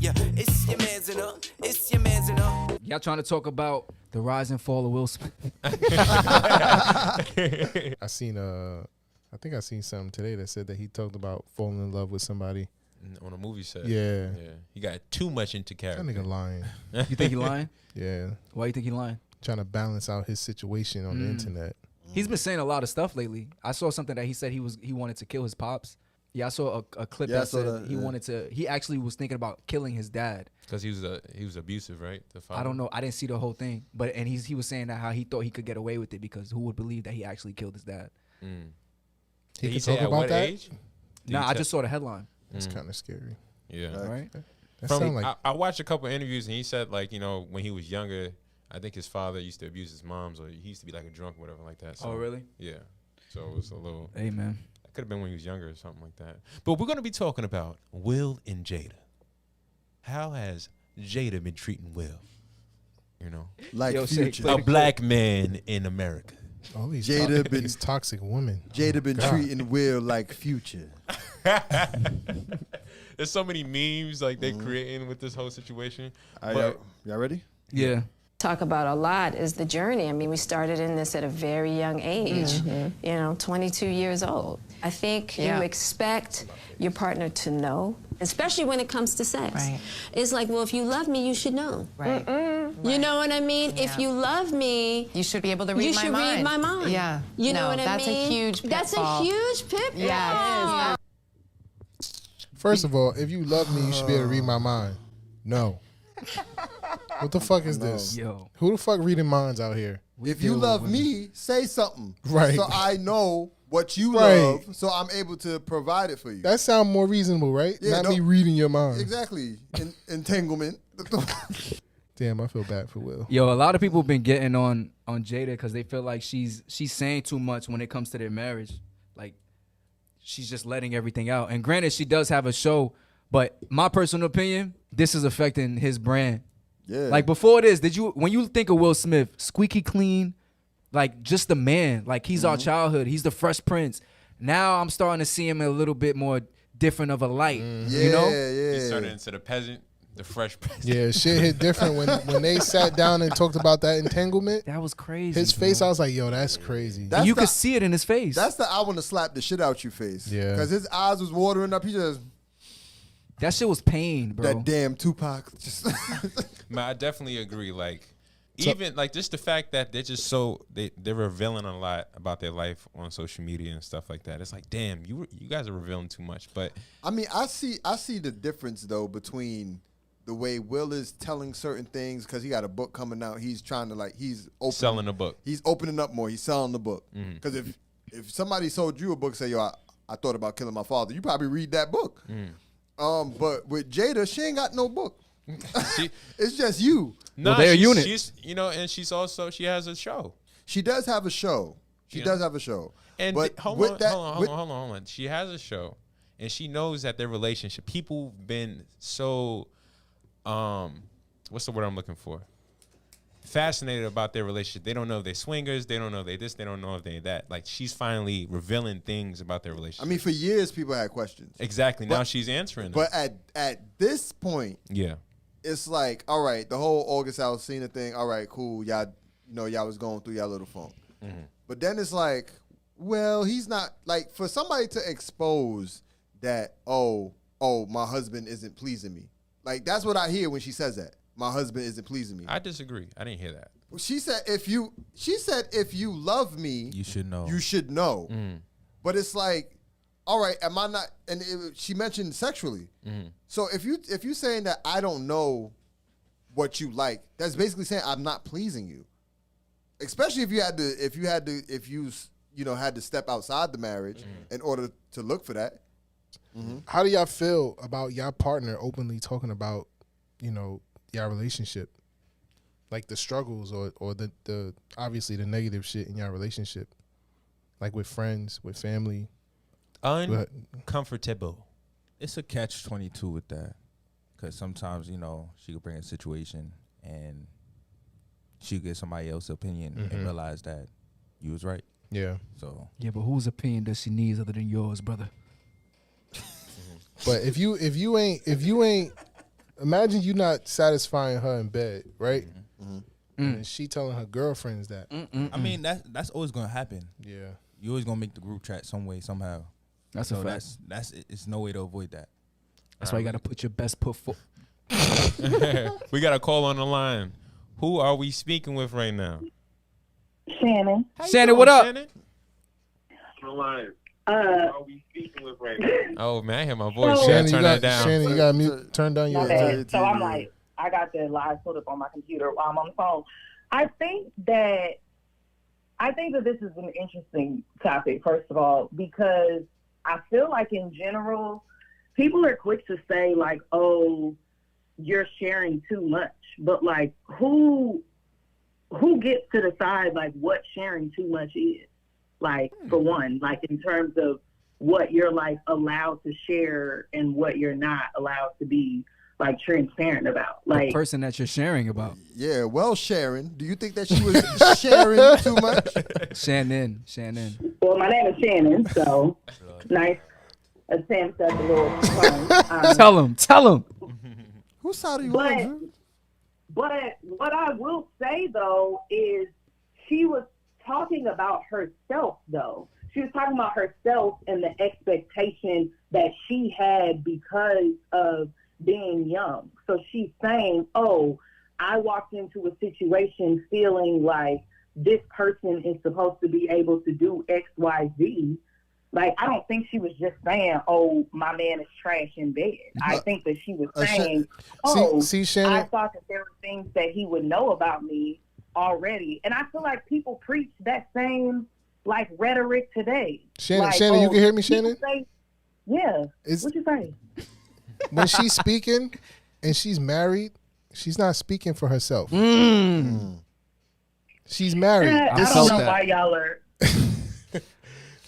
Yeah, it's your man's and up. It's your man's and up. Y'all trying to talk about the rise and fall of Will Smith? I think I seen something today that said that he talked about falling in love with somebody on a movie set. Yeah. He got too much into character. That nigga lying. You think he lying? Yeah. Why you think he lying? Trying to balance out his situation on the internet. He's been saying a lot of stuff lately. I saw something that he said he wanted to kill his pops. Yeah, I saw a clip that said he actually was thinking about killing his dad. Because he was abusive, right? The father? I don't know. I didn't see the whole thing. But he was saying that how he thought he could get away with it because who would believe that he actually killed his dad? He could talk about that? Age? Nah, I just saw the headline. That's kind of scary. Yeah. Right? I watched a couple interviews and he said, like, you know, when he was younger, I think his father used to abuse his moms, or he used to be like a drunk or whatever like that. So, oh, really? Yeah. So it was a little. Hey, man. It could have been when he was younger or something like that. But we're going to be talking about Will and Jada. How has Jada been treating Will? You know, like Future, a black man in America. All these these toxic women. Jada been treating Will like Future. There's so many memes like they're creating with this whole situation. Y'all ready? Yeah. Talk about a lot is the journey. I mean, we started in this at a very young age, you know, 22 years old. I think you expect your partner to know, especially when it comes to sex. Right. It's like, well, if you love me, you should know. Right. You know what I mean? Yeah. If you love me, you should be able to read my mind. You should read my mind. Yeah. You know what I mean? That's a huge pitfall. That's a huge pitfall. Yeah, it is. First of all, if you love me, you should be able to read my mind. No. What the fuck is this? Yo. Who the fuck reading minds out here? If you love me, say something. Right. So I know what you love, so I'm able to provide it for you. That sounds more reasonable, right? Yeah, Not me reading your mind. Exactly. Entanglement. Damn, I feel bad for Will. Yo, a lot of people been getting on Jada because they feel like she's saying too much when it comes to their marriage. Like, she's just letting everything out. And granted, she does have a show, but my personal opinion, this is affecting his brand. Yeah. Like before this, when you think of Will Smith, squeaky clean, like just the man, like he's our childhood, he's the Fresh Prince. Now I'm starting to see him a little bit more different of a light, you know? Yeah. He started into the peasant, the Fresh Prince. Yeah, shit hit different when they sat down and talked about that entanglement. That was crazy. His face, I was like, yo, that's crazy. That's you could see it in his face. That's the I want to slap the shit out you face. Yeah. Because his eyes was watering up. He just... That shit was pain, bro. That damn Tupac. Just Man, I definitely agree. Like, even like just the fact that they're just they're revealing a lot about their life on social media and stuff like that. It's like, damn, you guys are revealing too much. But I mean, I see the difference though between the way Will is telling certain things because he got a book coming out. He's trying to selling a book. He's opening up more. He's selling the book. Because if somebody sold you a book, say, yo, I thought about killing my father, you probably read that book. But with Jada, she ain't got no book. It's just you. No, they're a unit. She's, you know, and she has a show. She does have a show. She does have a show. And but hold on. She has a show, and she knows that their relationship. People been so, what's the word I'm looking for? Fascinated about their relationship. They don't know if they're swingers. They don't know if they this. They don't know if they that. Like, she's finally revealing things about their relationship. I mean, for years people had questions. Exactly. Now she's answering them. But at this point, it's like, all right, the whole August Alsina thing. All right, cool. Y'all, y'all was going through y'all little funk. But then it's like, well, he's not like for somebody to expose that. Oh, my husband isn't pleasing me. Like that's what I hear when she says that. My husband isn't pleasing me. I disagree. I didn't hear that. She said if you love me, you should know. You should know. But it's like, all right, am I not? And she mentioned sexually. So if you saying that I don't know what you like, that's basically saying I'm not pleasing you. Especially if you had to step outside the marriage in order to look for that. How do y'all feel about y'all partner openly talking about, y'all relationship, like the struggles or the obviously the negative shit in y'all relationship, like with friends, with family? Uncomfortable. It's a catch-22 with that, because sometimes she could bring a situation and she get somebody else's opinion and realize that you was right. Yeah. So yeah, but whose opinion does she need other than yours, brother? But if you ain't imagine you not satisfying her in bed, right? Mm-hmm. And then she telling her girlfriends that. I mean, that's always gonna happen. Yeah. You always gonna make the group chat some way, somehow. That's a So fact. that's it's no way to avoid that. That's why you got to put your best foot forward. We got a call on the line. Who are we speaking with right now? Shannon. Shannon, what up? Shannon? Uh, Oh man, I hear my voice. So- Should I Shannon, turn that down? Shannon, you got mute. Turn down my your. bad. So I'm like, I got the live put up on my computer while I'm on the phone. I think that this is an interesting topic, first of all, because I feel like in general, people are quick to say like, oh, you're sharing too much. But like who gets to decide like what sharing too much is? Like for one, like in terms of what you're like allowed to share and what you're not allowed to be like transparent about. Like The person that you're sharing about. Yeah, well, Sharon, do you think that she was sharing too much? Shannon. well, my name is Shannon, so nice attempt at the little phone. Tell him. Whose side are you But- on, Drew? But what I will say, though, is she was talking about herself, though. She was talking about herself and the expectation that she had because of being young. So she's saying, oh, I walked into a situation feeling like this person is supposed to be able to do X, Y, Z. Like, I don't think she was just saying, oh, my man is trash in bed. I think that she was saying, See, Shannon. I thought that there were things that he would know about me already. And I feel like people preach that same, like, rhetoric today. Shannon, Like, Shannon, you can hear me, people Shannon? say, yeah. It's- What you say? When she's speaking and she's married, she's not speaking for herself. She's married. I This don't is know that. why y'all are.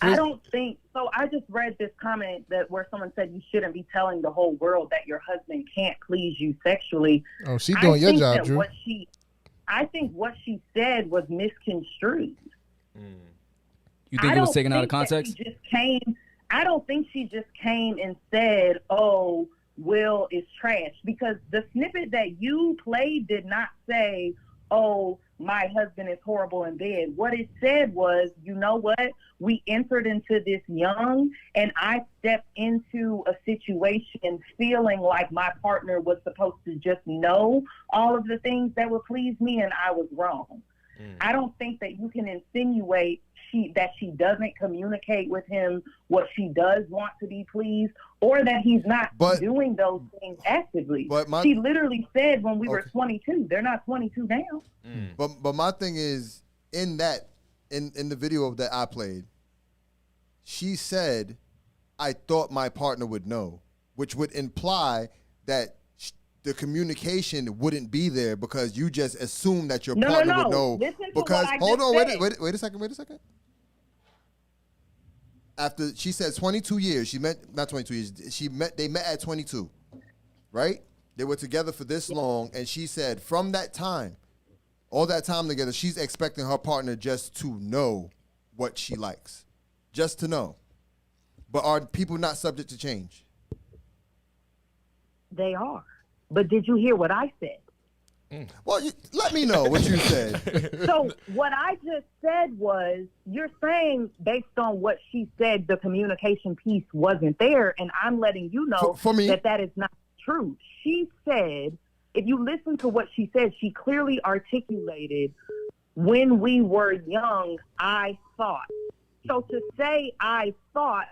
I don't think so. I just read this comment that where someone said you shouldn't be telling the whole world that your husband can't please you sexually. Oh, she doing your job, that Drew. I think what she said was misconstrued. You think it was taken out of context? I don't think she just came and said, "Oh, Will is trash," because the snippet that you played did not say, "Oh, my husband is horrible in bed." What it said was, you know what? We entered into this young, and I stepped into a situation feeling like my partner was supposed to just know all of the things that would please me, and I was wrong. I don't think that you can insinuate that she doesn't communicate with him what she does want to be pleased, or that he's not doing those things actively. She literally said when we were 22, they're not 22 now. But my thing is, in the video that I played, she said, I thought my partner would know, which would imply that the communication wouldn't be there because you just assume that your partner would know. Listen to because what I hold just on, said. wait a second. After she said 22 years, she met not 22 years. They met at 22, right? They were together for this long, and she said from that time, all that time together, she's expecting her partner just to know what she likes, just to know. But are people not subject to change? They are. But did you hear what I said? Well, let me know what you said. So what I just said was, you're saying based on what she said, the communication piece wasn't there, and I'm letting you know For me? that is not true. She said, if you listen to what she said, she clearly articulated, when we were young, I thought. So to say I thought,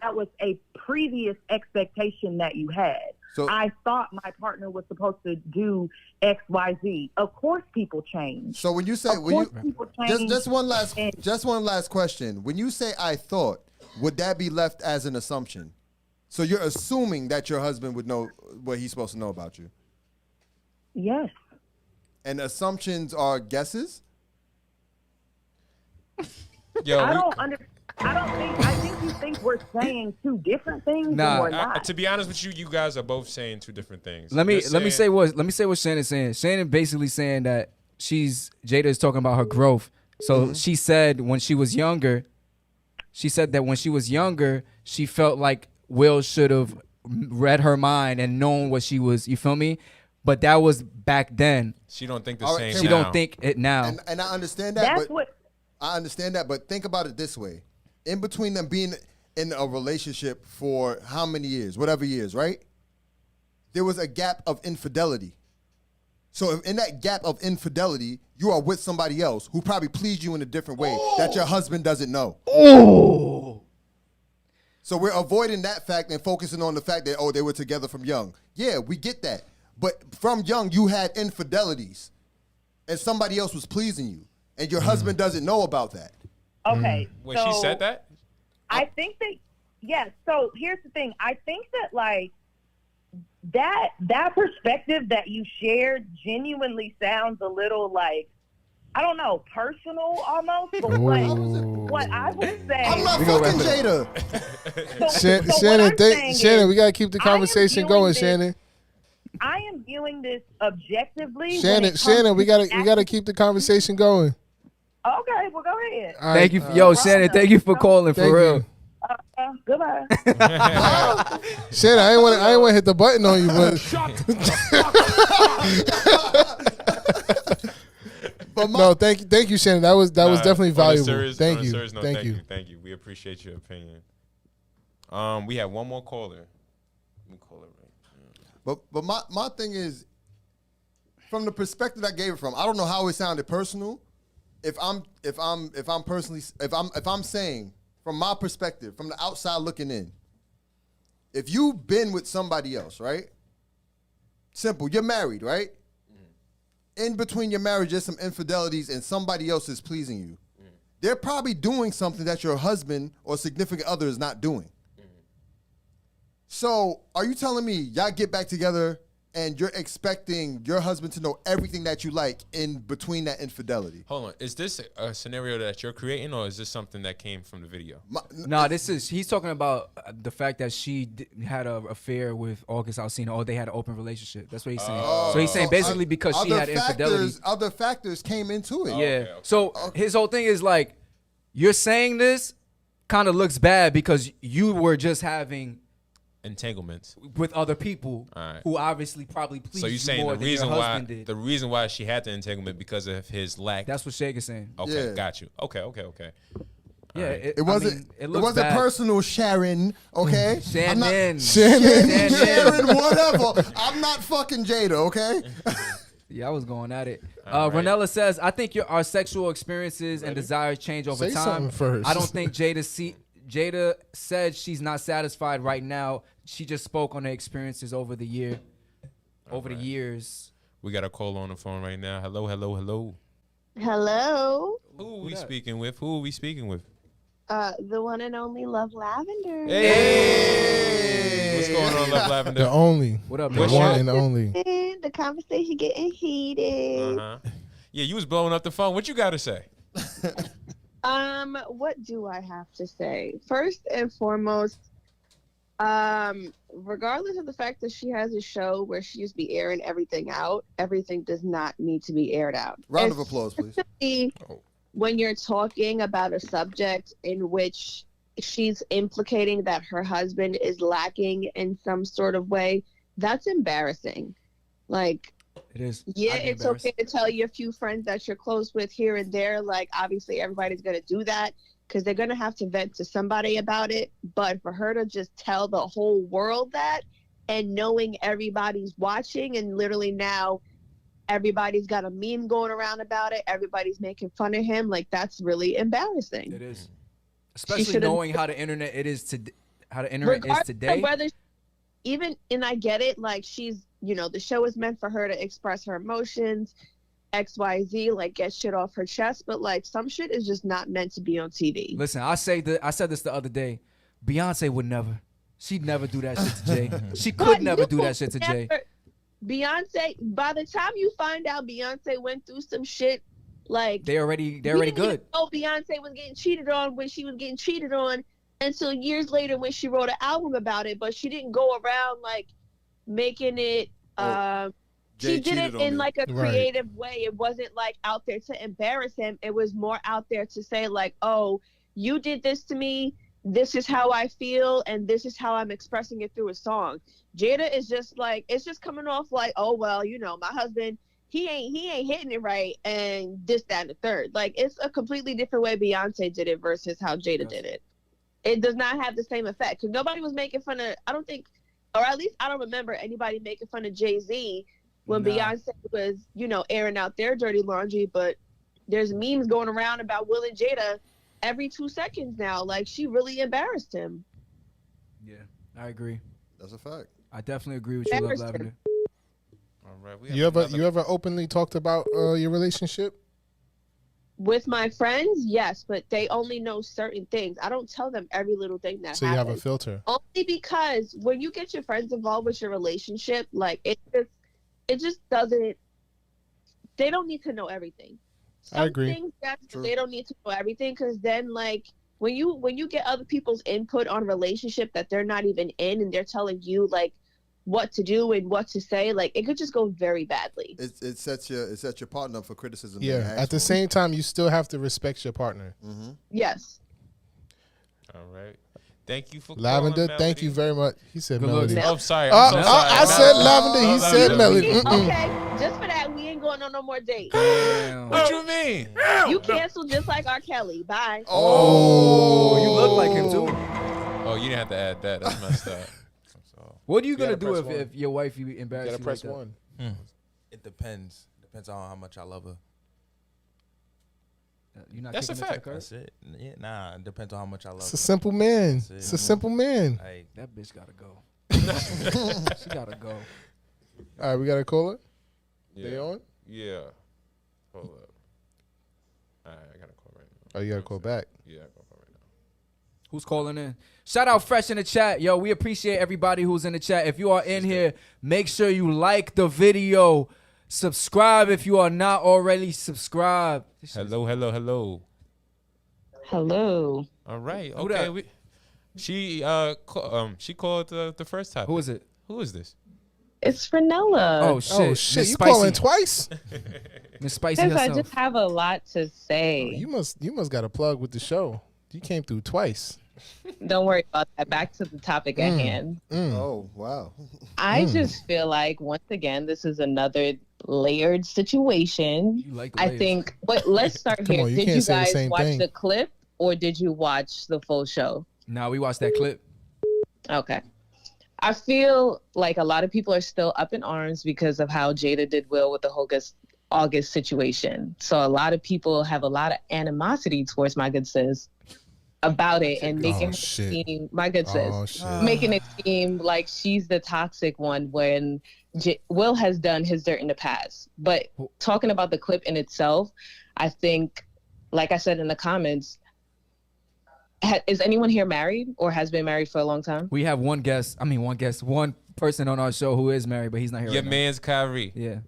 that was a previous expectation that you had. So I thought my partner was supposed to do X, Y, Z. Of course, people change. So when you say just one last question. When you say I thought, would that be left as an assumption? So you're assuming that your husband would know what he's supposed to know about you? Yes. And assumptions are guesses? I think you think we're saying two different things, and we're not. To be honest with you, you guys are both saying two different things. Let me say what Shannon's saying. Shannon basically saying that Jada is talking about her growth. So she said that when she was younger, she felt like Will should have read her mind and known what she was. You feel me? But that was back then. She don't think the All same. right, She now. don't think it now. And I understand that. That's but what. I understand that, but think about it this way: in between them being in a relationship for how many years, whatever years, right? There was a gap of infidelity. So if in that gap of infidelity, you are with somebody else who probably pleased you in a different way that your husband doesn't know. Oh. So we're avoiding that fact and focusing on the fact that, oh, they were together from young. Yeah, we get that. But from young, you had infidelities and somebody else was pleasing you and your husband doesn't know about that. Okay. Wait, so she said that? I think that, yes. So here's the thing. I think that, like, that perspective that you shared genuinely sounds a little like, I don't know, personal almost. But what I would say, I'm not fucking Jada. Shannon, Shannon, we gotta keep the conversation going, Shannon. I am viewing this objectively. Shannon, we gotta keep the conversation going. Okay, well, go ahead. All Thank right, you, yo, Shannon. Thank you for calling, Thank for real. you. Goodbye. Shannon, I ain't want to hit the button on you, but no, thank you, Shannon. That was definitely valuable. Thank you. Thank you. We appreciate your opinion. We have one more caller. Let me call it right. But my thing is, from the perspective I gave it from, I don't know how it sounded personal. If I'm saying from my perspective, from the outside looking in, if you've been with somebody else, right? Simple, you're married, right? In between your marriage, there's some infidelities and somebody else is pleasing you. They're probably doing something that your husband or significant other is not doing. So are you telling me y'all get back together and you're expecting your husband to know everything that you like in between that infidelity? Hold on. Is this a scenario that you're creating, or is this something that came from the video? No, he's talking about the fact that she had an affair with August Alsina, or they had an open relationship. That's what he's saying. So he's saying basically because she had infidelity. Other factors came into it. Yeah. So his whole thing is like, you're saying this kind of looks bad because you were just having entanglements with other people who obviously probably pleased you more. So you're saying the reason why she had the entanglement because of his lack. That's what Shake is saying. Okay, yeah. Got you. Okay. Yeah, it wasn't bad. personal, Sharon. Okay, Shannon, whatever. I'm not fucking Jada. Okay. Yeah, I was going at it. Ranella says, I think our sexual experiences and desires change over time. First. I don't think Jada said she's not satisfied right now. She just spoke on her experiences over the years. We got a call on the phone right now. Hello. Hello. Who are we speaking with? The one and only Love Lavender. Hey. What's going on, Love Lavender? The only. What up, the one and only. The conversation getting heated. Yeah, you was blowing up the phone. What you got to say? What do I have to say? First and foremost, regardless of the fact that she has a show where she used to be airing everything out, everything does not need to be aired out. Round of applause, please. When you're talking about a subject in which she's implicating that her husband is lacking in some sort of way, that's embarrassing. Like, it is. Yeah, it's okay to tell your few friends that you're close with here and there. Like, obviously, everybody's going to do that because they're going to have to vent to somebody about it. But for her to just tell the whole world that, and knowing everybody's watching, and literally now everybody's got a meme going around about it, everybody's making fun of him, like, that's really embarrassing. It is. Especially knowing how the internet is today. Whether and I get it, like, she's, the show is meant for her to express her emotions, XYZ, like, get shit off her chest, but, like, some shit is just not meant to be on TV. Listen, I said this the other day. Beyonce would never. She'd never do that shit to Jay. She could never do that shit to Jay. Beyonce, by the time you find out Beyonce went through some shit, like, they're already good. Oh, Beyonce was getting cheated on when she was getting cheated on until years later when she wrote an album about it, but she didn't go around, like, making it she did it in like a creative way. It wasn't like out there to embarrass him. It was more out there to say, like, oh, you did this to me, this is how I feel and this is how I'm expressing it through a song. Jada is just like, it's just coming off like, oh well, you know, my husband, he ain't hitting it right, and this, that, and the third. Like, it's a completely different way Beyonce did it versus how Jada did it. It does not have the same effect, because nobody was making fun of, I don't think, or at least I don't remember anybody making fun of Jay-Z when Beyonce was, you know, airing out their dirty laundry. But there's memes going around about Will and Jada every 2 seconds now. Like, she really embarrassed him. Yeah, I agree. That's a fact. I definitely agree with you, Love Lavender. All right. You ever openly talked about your relationship? With my friends, yes, but they only know certain things. I don't tell them every little thing that So happens. you have a filter. Only because when you get your friends involved with your relationship, like, it just doesn't, they don't need to know everything. I agree. Things, yes, but they don't need to know everything, because then, like, when you get other people's input on a relationship that they're not even in, and they're telling you, like, what to do and what to say, like, it could just go very badly. It sets your partner up for criticism. Yeah. At the same time, you still have to respect your partner. Mm-hmm. Yes. All right. Thank you for Lavender. calling, Thank you very much. He said Good Melody. looks. Oh, sorry. I said Lavender. He said Melody. Okay, just for that, we ain't going on no more dates. What you mean? You canceled just like R. Kelly. Bye. Oh, you look like him too. Oh, you didn't have to add that. That's messed up. What are you gonna gotta do press if your wife you embarrass You gotta you press like that? one. It depends. Depends on how much I love her. You're not That's a kicking fact. the That's it. Yeah, nah, it depends on how much I love It's her. a simple man. That's it. It's a simple man. Like, That bitch gotta go. She gotta go. All right, we got a caller. Yeah. They on? Yeah. Hold up. All right, I got to call right now. Oh, you gotta call back. Yeah, I got to call right now. Who's calling in? Shout out Fresh in the chat. Yo, we appreciate everybody who's in the chat. If you are in here, make sure you like the video. Subscribe if you are not already subscribed. Hello. Hello. All right. Who Okay. that? She called the first time. Who is it? Who is this? It's Frenella. Oh shit! Oh shit! Miss You Spicy. calling twice? Miss Spicy Because I herself. just have a lot to say. You must got a plug with the show. You came through twice. Don't worry about that. Back to the topic at hand. Oh wow. I just feel like, once again, this is another layered situation. You like the I layers. think, but let's start Come here. on, you Did can't you say the guys same watch thing. the clip, or did you watch the full show? Nah, we watched that clip. Okay. I feel like a lot of people are still up in arms because of how Jada did Will with the whole August situation. So a lot of people have a lot of animosity towards my good sis about it, and making it seem, my good sis, making it seem like she's the toxic one when Will has done his dirt in the past. But talking about the clip in itself, I think, like I said in the comments, is anyone here married or has been married for a long time? We have one person on our show who is married, but he's not here. Your right man's Kyrie. Yeah.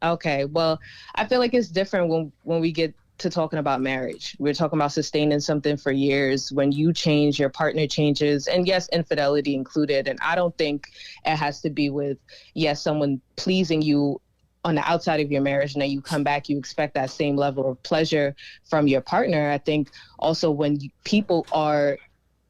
Okay, well, I feel like it's different when we get to talking about marriage. We're talking about sustaining something for years. When you change, your partner changes, and yes, infidelity included. And I don't think it has to be with, yes, someone pleasing you on the outside of your marriage, and then you come back, you expect that same level of pleasure from your partner. I think also when people are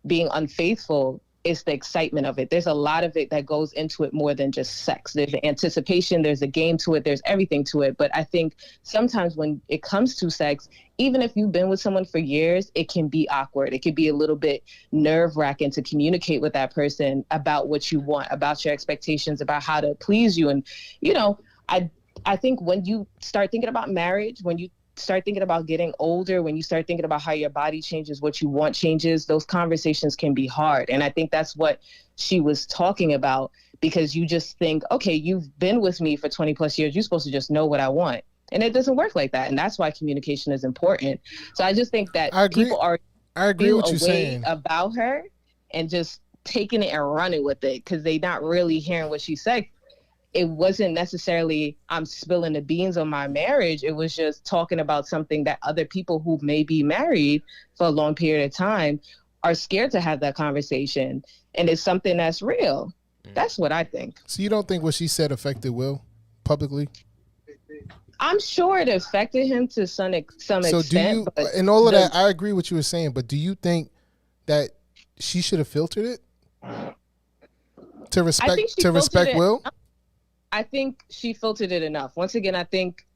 being unfaithful, it's the excitement of it. There's a lot of it that goes into it more than just sex. There's the anticipation, there's a game to it, there's everything to it. But I think sometimes when it comes to sex, even if you've been with someone for years, it can be awkward. It could be a little bit nerve-wracking to communicate with that person about what you want, about your expectations, about how to please you. And, you know, I think when you start thinking about marriage, when you start thinking about getting older, when you start thinking about how your body changes, what you want changes, those conversations can be hard. And I think that's what she was talking about, because you just think, okay, you've been with me for 20 plus years. You're supposed to just know what I want. And it doesn't work like that. And that's why communication is important. So I just think that people are I agree with you saying about her and just taking it and running with it because they're not really hearing what she said. It wasn't necessarily I'm spilling the beans on my marriage. It was just talking about something that other people who may be married for a long period of time are scared to have that conversation. And it's something that's real. That's what I think. So you don't think what she said affected Will publicly? I'm sure it affected him to some extent. So do you, and all of that, I agree with what you were saying, but do you think that she should have filtered it to respect it. Will? I think she filtered it enough. Once again, I think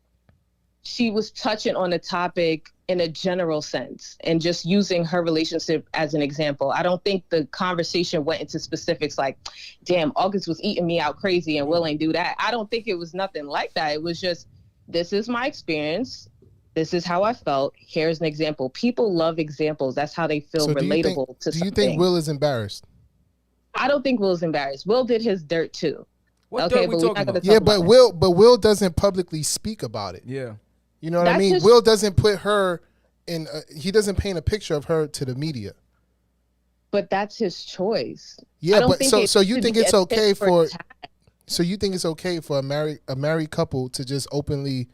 she was touching on the topic in a general sense and just using her relationship as an example. I don't think the conversation went into specifics like, damn, August was eating me out crazy and Will ain't do that. I don't think it was nothing like that. It was just, this is my experience. This is how I felt. Here's an example. People love examples. That's how they feel relatable to something. Do you think Will is embarrassed? I don't think Will's embarrassed. Will did his dirt too. What dirt we talking about? Yeah, but Will doesn't publicly speak about it. Yeah. You know what I mean? Will doesn't put her in. He doesn't paint a picture of her to the media. But that's his choice. Yeah, but so you think it's okay for? So you think it's okay for a married couple to just openly,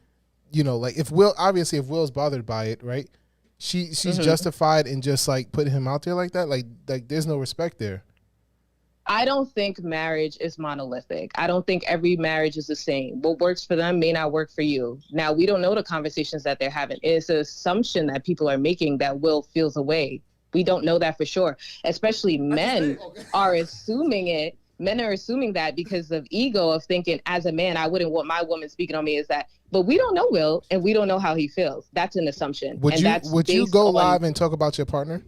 you know, like if Will's bothered by it, right? She's justified in just like putting him out there like that. Like there's no respect there. I don't think marriage is monolithic. I don't think every marriage is the same. What works for them may not work for you. Now, we don't know the conversations that they're having. It's an assumption that people are making that Will feels away. We don't know that for sure. Especially men are assuming it. Men are assuming that because of ego of thinking, as a man, I wouldn't want my woman speaking on me as that. But we don't know Will, and we don't know how he feels. That's an assumption. Would you go live and talk about your partner?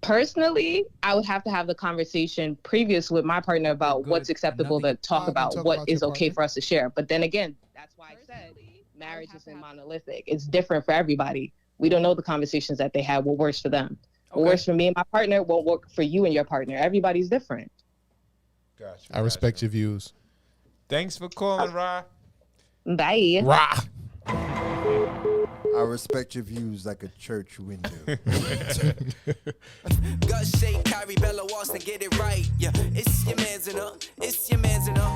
Personally, I would have to have the conversation previous with my partner about what's acceptable to talk about, what is okay for us to share. But then again, that's why I said marriage isn't monolithic. It's different for everybody. We don't know the conversations that they have, what works for them. What works for me and my partner won't work for you and your partner. Everybody's different. Gotcha. I respect your views. Thanks for calling, Ra. Bye. Ra. I respect your views like a church window. Gut shake, Kyrie Bella wants to get it right. Yeah, it's your man's enough. It's your man's enough.